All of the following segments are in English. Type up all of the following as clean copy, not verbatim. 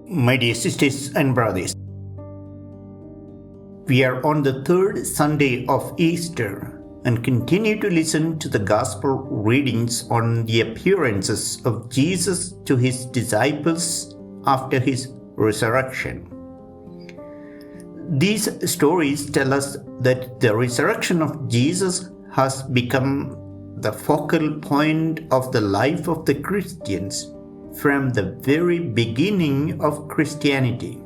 My dear sisters and brothers, we are on the third Sunday of Easter and continue to listen to the Gospel readings on the appearances of Jesus to his disciples after his resurrection. These stories tell us that the resurrection of Jesus has become the focal point of the life of the Christians from the very beginning of Christianity.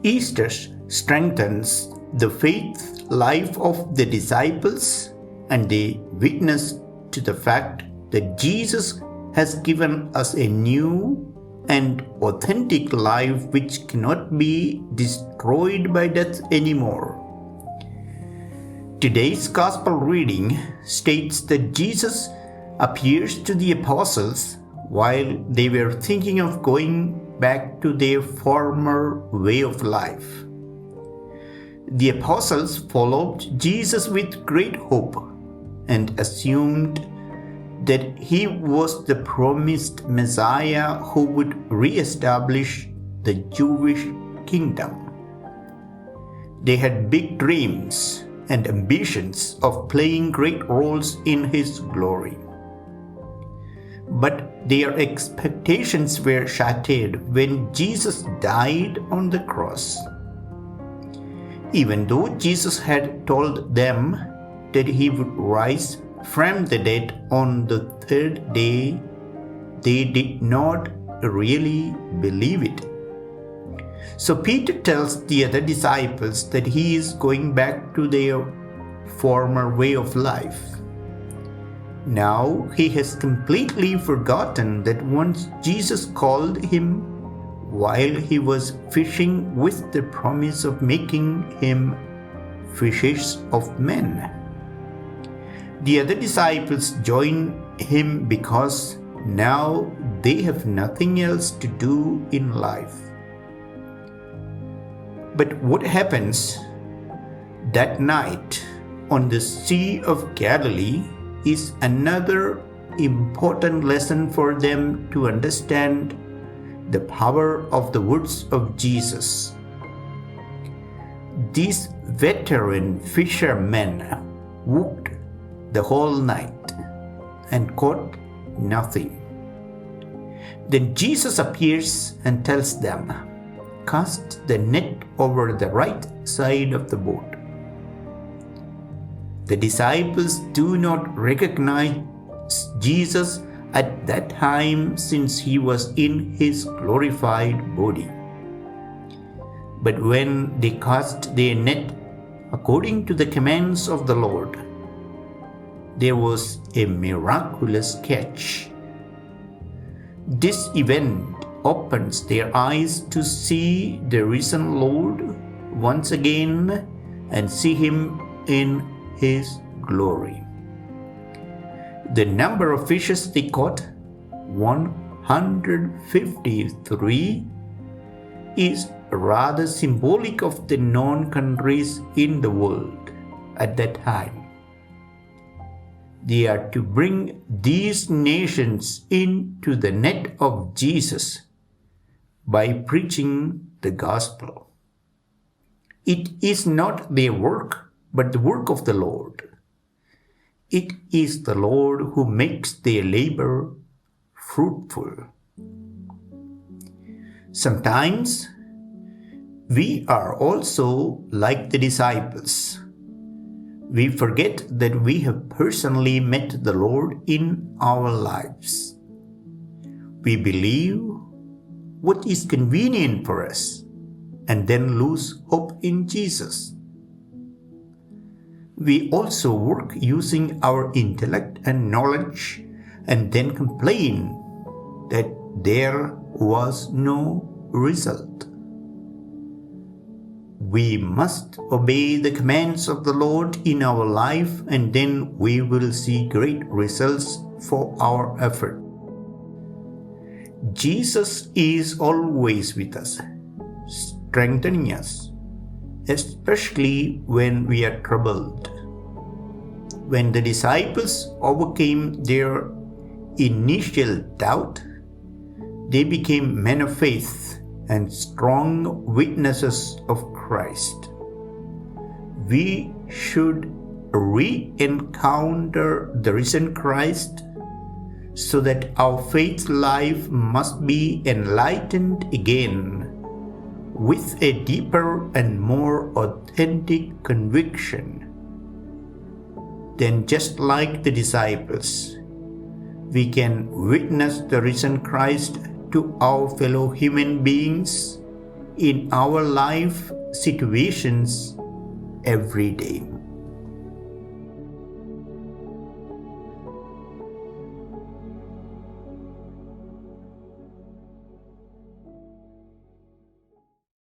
Easter strengthens the faith life of the disciples, and they witness to the fact that Jesus has given us a new and authentic life which cannot be destroyed by death anymore. Today's Gospel reading states that Jesus appears to the apostles while they were thinking of going back to their former way of life. The apostles followed Jesus with great hope and assumed that he was the promised Messiah who would re-establish the Jewish kingdom. They had big dreams and ambitions of playing great roles in his glory. But their expectations were shattered when Jesus died on the cross. Even though Jesus had told them that he would rise from the dead on the third day, they did not really believe it. So Peter tells the other disciples that he is going back to their former way of life. Now he has completely forgotten that once Jesus called him while he was fishing with the promise of making him fishers of men. The other disciples join him because now they have nothing else to do in life. But what happens that night on the Sea of Galilee is another important lesson for them to understand the power of the words of Jesus. These veteran fishermen walked the whole night and caught nothing. Then Jesus appears and tells them, "Cast the net over the right side of the boat." The disciples do not recognize Jesus at that time since he was in his glorified body. But when they cast their net according to the commands of the Lord, there was a miraculous catch. This event opens their eyes to see the risen Lord once again and see him in his glory. The number of fishes they caught, 153, is rather symbolic of the known countries in the world at that time. They are to bring these nations into the net of Jesus by preaching the gospel. It is not their work, but the work of the Lord. It is the Lord who makes their labor fruitful. Sometimes we are also like the disciples. We forget that we have personally met the Lord in our lives. We believe what is convenient for us and then lose hope in Jesus. We also work using our intellect and knowledge and then complain that there was no result. We must obey the commands of the Lord in our life, and then we will see great results for our effort. Jesus is always with us, strengthening us, especially when we are troubled. When the disciples overcame their initial doubt, they became men of faith and strong witnesses of Christ. We should re-encounter the risen Christ so that our faith life must be enlightened again with a deeper and more authentic conviction. Then, just like the disciples, we can witness the risen Christ to our fellow human beings in our life situations every day.